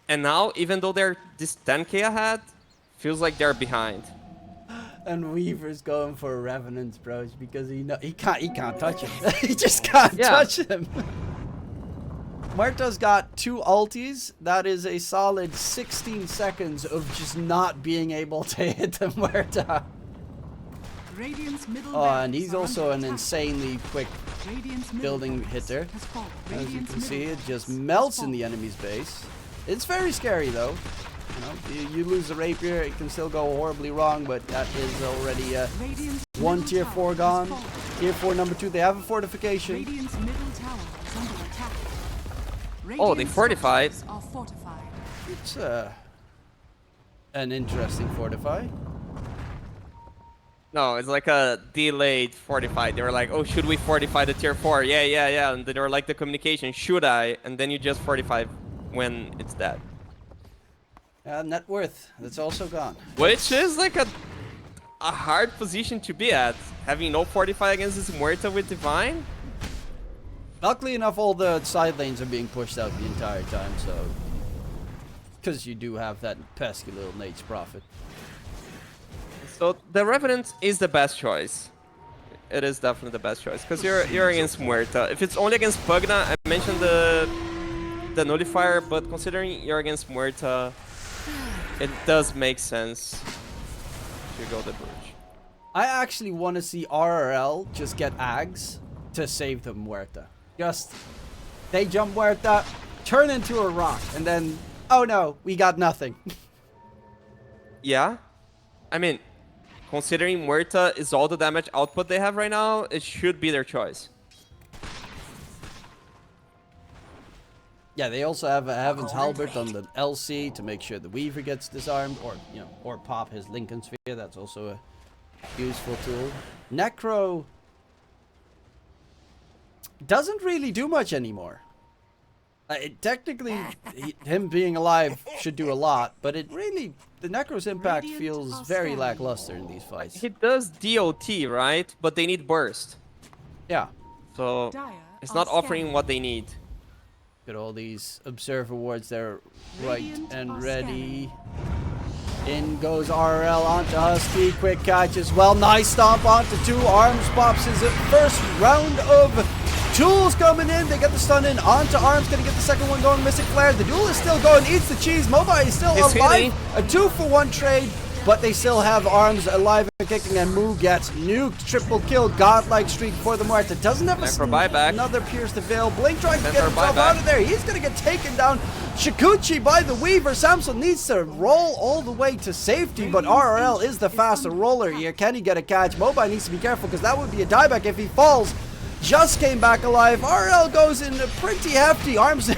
And now, even though they're this 10k ahead, feels like they're behind. And Weaver's going for Revenants, bros, because he can't touch him. He just can't touch him. Muerta's got 2 ultis. That is a solid 16 seconds of just not being able to hit the Muerta. Radiant's middle And barracks he's are also under an attack. insanely quick Radiant's middle building barracks hitter. has fallen. As you Radiant's can see, middle it just barracks melts has in the fallen. enemy's base. It's very scary, though. You know, you lose the Rapier, it can still go horribly wrong, but that is already Radiant's one middle tier tower 4 has gone. fallen. Tier 4 number 2, they have a fortification. Radiant's middle tower is under attack. Oh, they Radiant fortified. structures are fortified. It's an interesting fortify. No, it's like a delayed fortify. They were like, oh, should we fortify the tier 4? Yeah. And they were like the communication, should I? And then you just fortify when it's dead. Net worth, that's also gone. Which is like a hard position to be at. Having no fortify against this Muerta with Divine. Luckily enough, all the side lanes are being pushed out the entire time, so Because you do have that pesky little Nate's Prophet. So the Revenant is the best choice. It is definitely the best choice because you're against Muerta. If it's only against Pugna, I mentioned the nullifier, but considering you're against Muerta, it does make sense to go the Brooch. I actually want to see RRL just get Ags to save the Muerta. Just, they jump Muerta, turn into a rock, and then, oh no, we got nothing. Yeah, I mean, considering Muerta is all the damage output they have right now, it should be their choice. Yeah, they also have a Heaven's Halberd on the LC to make sure the Weaver gets disarmed, or, you know, or pop his Lincoln Sphere. That's also a useful tool. Necro doesn't really do much anymore. Technically, him being alive should do a lot, but it really, the Necro's impact feels very lackluster in these fights. He does DOT, right? But they need burst. Yeah. So it's not offering what they need. Got all these observer wards there, right and ready. In goes RL onto Husky, quick catch as well. Nice stomp onto 2. Arms pops his first round of tools coming in. They get the stun in onto Arms, gonna get the second one going. Mystic Flare. The duel is still going. Eats the cheese. Mobile is still alive. A 2-for-1 trade, but they still have Arms alive and kicking, and Moo gets nuked. Triple kill, godlike streak for the Muerta. Doesn't have another Pierce the Veil. Blink trying to get himself out of there. He's gonna get taken down. Shikuchi by the Weaver. Samson needs to roll all the way to safety, but RRL is the faster roller here. Can he get a catch? Mobile needs to be careful because that would be a dieback if he falls. Just came back alive. RL goes in pretty hefty. Arms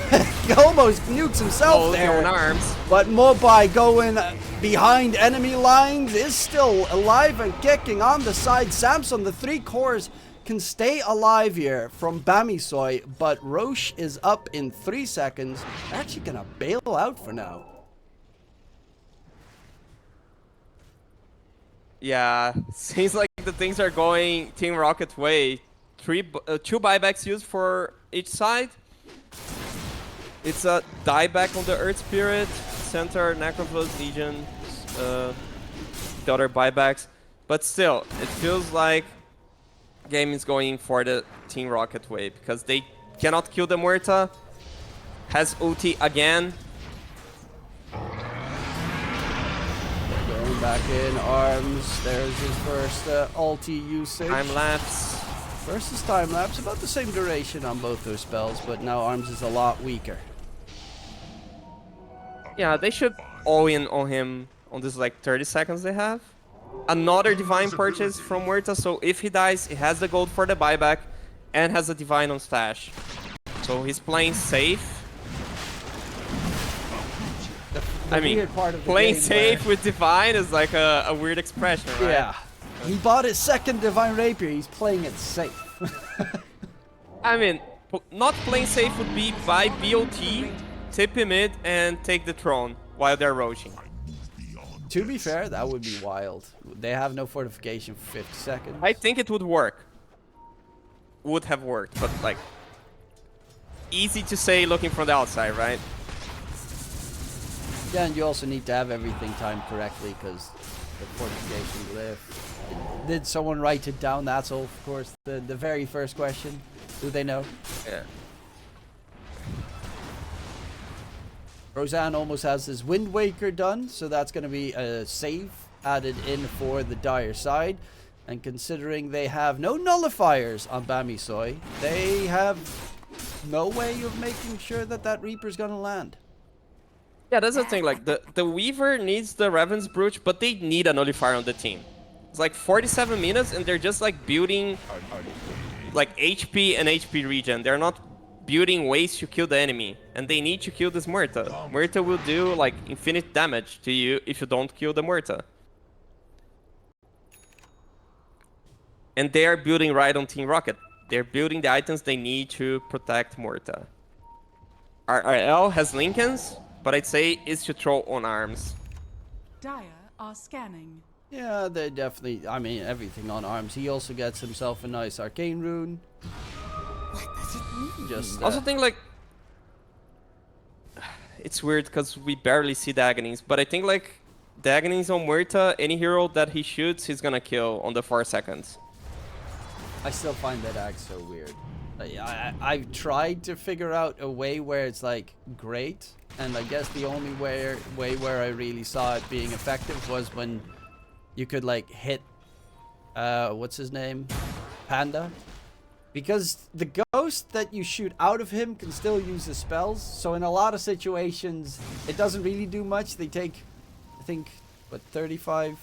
almost nukes himself there. Arms. But Mobai going behind enemy lines is still alive and kicking on the side. Samson, the 3 cores can stay alive here from Bammysoy, but Roche is up in 3 seconds. They're actually gonna bail out for now. Yeah, seems like the things are going Team Rocket way. 2 buybacks used for each side. It's a dieback on the Earth Spirit, Centaur, Necrophos, Legion, the other buybacks. But still, it feels like game is going for the Team Rocket way because they cannot kill the Muerta. Has ulti again. Going back in, Arms. There's his first ulti usage. Time lapse. Versus time lapse, about the same duration on both those spells, but now Arms is a lot weaker. Yeah, they should all in on him on this like 30 seconds they have. Another Divine purchase from Muerta, so if he dies, he has the gold for the buyback and has a Divine on stash. So he's playing safe. I mean, playing safe with Divine is like a weird expression, right? Yeah. He bought his second Divine Rapier, he's playing it safe. I mean, not playing safe would be buy BOT, tip him mid, and take the throne while they're roaching. To be fair, that would be wild. They have no fortification for 50 seconds. I think it would work. Would have worked, but like, easy to say looking from the outside, right? Yeah, and you also need to have everything timed correctly because the fortification glyph. Did someone write it down? That's all, of course, the very first question. Do they know? Yeah. Roseanne almost has his Wind Waker done, so that's going to be a save added in for the Dire side. And considering they have no nullifiers on Bammysoy, they have no way of making sure that that Reaper's going to land. Yeah, that's the thing. Like the Weaver needs the Raven's Brooch, but they need a nullifier on the team. It's like 47 minutes, and they're just like building like HP and HP regen. They're not building ways to kill the enemy, and they need to kill this Muerta. Muerta will do like infinite damage to you if you don't kill the Muerta. And they are building right on Team Rocket. They're building the items they need to protect Muerta. RRL has Lincolns, but I'd say it's to throw on Arms. Dire are scanning. Yeah, they definitely, I mean, everything on Arms. He also gets himself a nice Arcane Rune. What does it mean? Just, Also think like, it's weird because we barely see the Aghanings, but I think like the Aghanings on Muerta, any hero that he shoots, he's gonna kill on the 4 seconds. I still find that act so weird. I've tried to figure out a way where it's like great, and I guess the only way where I really saw it being effective was when you could like hit what's his name, Panda, because the ghost that you shoot out of him can still use his spells. So in a lot of situations, it doesn't really do much. They take, I think, what, 35%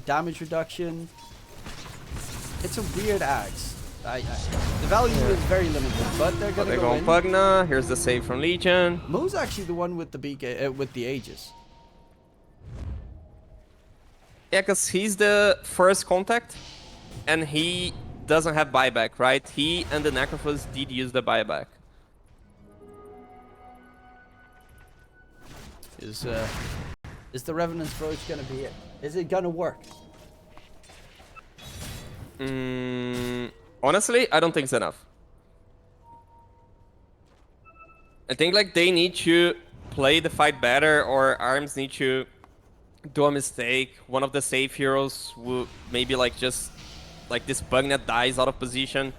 damage reduction. It's a weird axe. The value is very limited, but they're gonna go in. Pugna. Here's the save from Legion. Moo's actually the one with the with the Aegis. Yeah, because he's the first contact, and he doesn't have buyback, right? He and the Necrophos did use the buyback. Is the Revenant's Approach gonna be it? Is it gonna work? Honestly, I don't think it's enough. I think like they need to play the fight better, or ARMS need to do a mistake. One of the safe heroes will maybe like just like this Pugna dies out of position.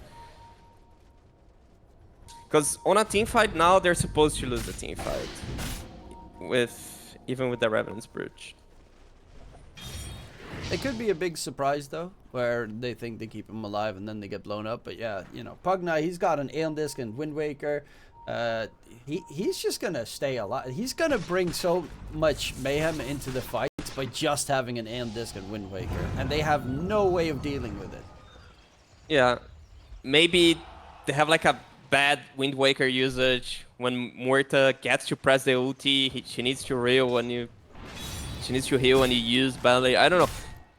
Because on a team fight now, they're supposed to lose the team fight. Even with the Revenant's Brooch. It could be a big surprise though, where they think they keep him alive and then they get blown up. But yeah, you know, Pugna, he's got an Aeon Disc and Wind Waker. He's just gonna stay alive. He's gonna bring so much mayhem into the fights by just having an Aeon Disc and Wind Waker, and they have no way of dealing with it. Yeah, maybe they have like a bad Wind Waker usage. When Muerta gets to press the ulti, she needs to heal when you use badly. I don't know.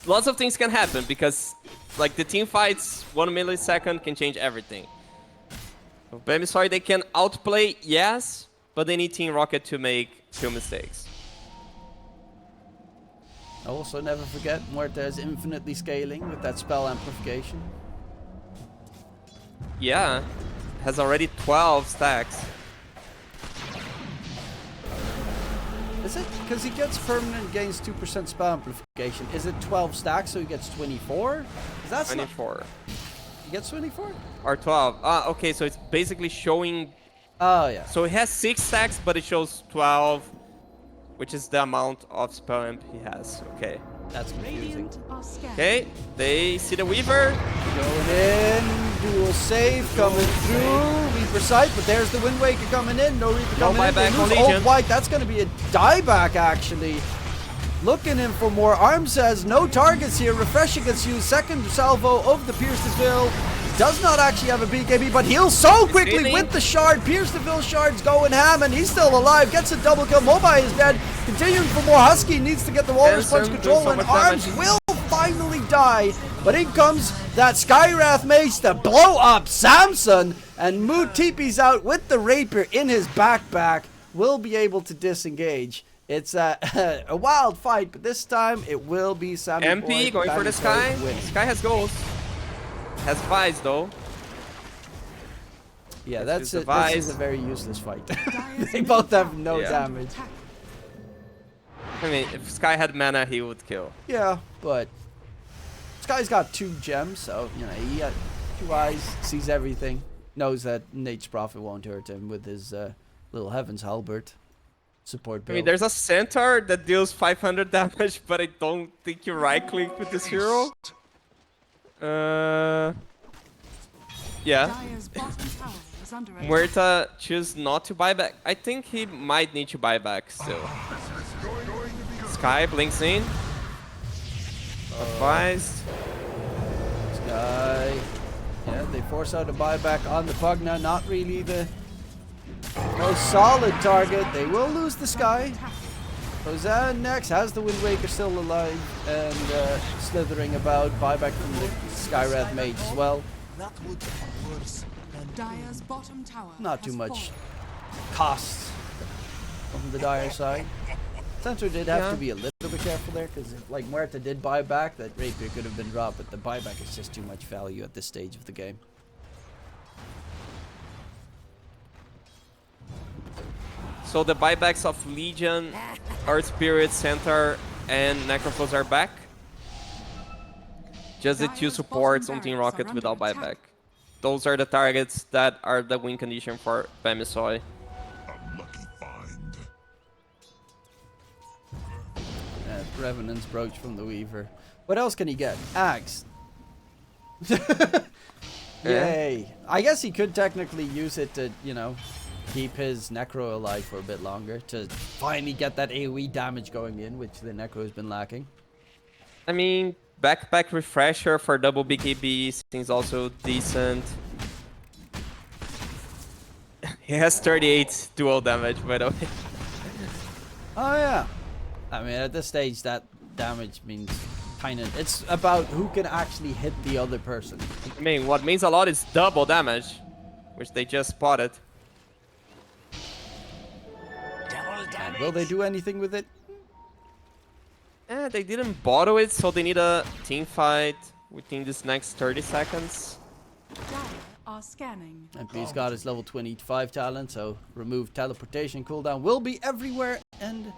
Lots of things can happen because like the team fights, 1 millisecond can change everything. Bammysoy, they can outplay, yes, but they need Team Rocket to make 2 mistakes. Also, never forget, Muerta is infinitely scaling with that spell amplification. Yeah, has already 12 stacks. Is it? Because he gets permanent gains 2% spell amplification. Is it 12 stacks so he gets 24? That's 24. He gets 24? Or 12. Ah, okay, so it's basically showing... Oh, yeah. So he has 6 stacks, but it shows 12, which is the amount of spell amp he has. Okay. That's confusing. Okay, they see the Weaver. Going in, dual save coming through. Reaper sight, but there's the Wind Waker coming in. No Reaper coming in. Buyback on Old Legion. White, that's going to be a dieback actually. Looking in for more. ARMS says no targets here. Refreshing gets used. Second salvo of the Pierce DeVille. Does not actually have a BKB, but heals so quickly with the shard. Pierce DeVille shard's going ham, and he's still alive. Gets a double kill. Mobai is dead. Continuing for more. Husky needs to get the Walrus Punch control, and ARMS will finally die. But in comes that Skywrath Mage to blow up Samson, and Moo TP's out with the Rapier in his backpack. Will be able to disengage. It's a wild fight, but this time it will be Sammy MP Boy, going for the Bammysoy Sky. winning. Sky has goals. Has Vice though. Yeah, Let's this use is a very useless fight. They both have no damage. I mean, if Sky had mana, he would kill. Yeah, but Sky's got 2 gems, so, you know, he got 2 eyes, sees everything, knows that Nate's Prophet won't hurt him with his little Heaven's Halberd support build. I mean, there's a Centaur that deals 500 damage, but I don't think you right-click with this hero. Yeah. Muerta choose not to buy back. I think he might need to buy back still. Sky blinks in. Advised. Sky. Yeah, they force out a buyback on the Pugna. Not really the most solid target. They will lose the Sky. Roseanne next has the Wind Waker still alive and slithering about. Buyback from the Skywrath Mage as well. Not too much costs from the Dire side. Centaur did have to be a little bit careful there, because like Muerta did buy back, that Rapier could have been dropped, but the buyback is just too much value at this stage of the game. So the buybacks of Legion, Earth Spirit, Centaur, and Necrophos are back. Just the 2 Dire's supports bottom on Team barracks are Rocket without under attack. buyback. Those are the targets that are the win condition for Bammysoy. A lucky find. Revenant's Brooch from the Weaver. What else can he get? Axe. Yay. I guess he could technically use it to, you know, keep his Necro alive for a bit longer. To finally get that AoE damage going in, which the Necro has been lacking. I mean, backpack refresher for double BKB seems also decent. He has 38 dual damage, by the way. Oh yeah. I mean, at this stage, that damage means kind of... It's about who can actually hit the other person. I mean, what means a lot is double damage, which they just spotted. Double And damage. will they do anything with it? They didn't bottle it, so they need a team fight within this next 30 seconds. Dire are scanning. And he's got his level 25 talent, so remove teleportation cooldown will be everywhere and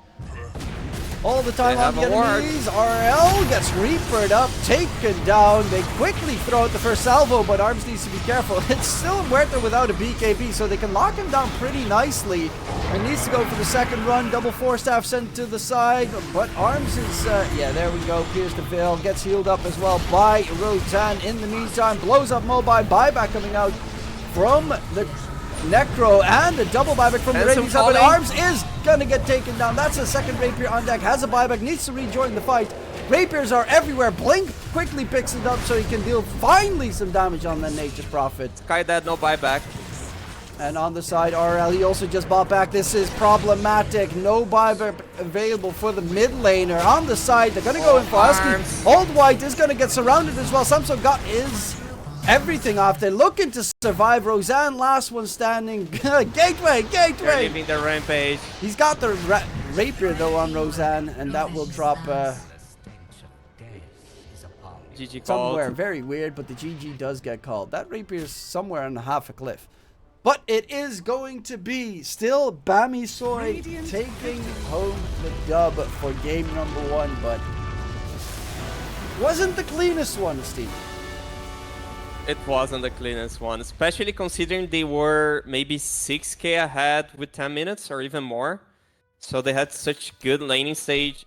all the time They on have the a ward. enemies. RL gets Reapered up, taken down. They quickly throw out the first salvo, but Arms needs to be careful. It's still Muerta without a BKB, so they can lock him down pretty nicely. And needs to go for the second run. Double Force Staff sent to the side, but Arms is, yeah, there we go. Pierce the Veil, gets healed up as well by Rotan. In the meantime, blows up Mobile. Buyback coming out from the Necro, and a double buyback from the And some Radiant Sub, but falling. Arms is gonna get taken down. That's a second Rapier on deck, has a buyback, needs to rejoin the fight. Rapiers are everywhere. Blink quickly picks it up so he can deal finally some damage on the Nature's Prophet. Sky Dad, no buyback. And on the side, RL, he also just bought back. This is problematic. No buyback available for the mid laner. On the side, they're gonna go in for Husky. Arms. Old White is gonna get surrounded as well. Samsung got his everything off. They're looking to survive. Roseanne, last one standing. Gateway, They're Gateway. leaving the rampage. He's got the Rapier though on Roseanne, and that will drop GG somewhere. called. Very weird, but the GG does get called. That Rapier's somewhere on half a cliff. But it is going to be still Bammysoy Radiant taking home the dub for game number 1, but wasn't the cleanest one, Steve. It wasn't the cleanest one, especially considering they were maybe 6k ahead with 10 minutes or even more. So they had such good laning stage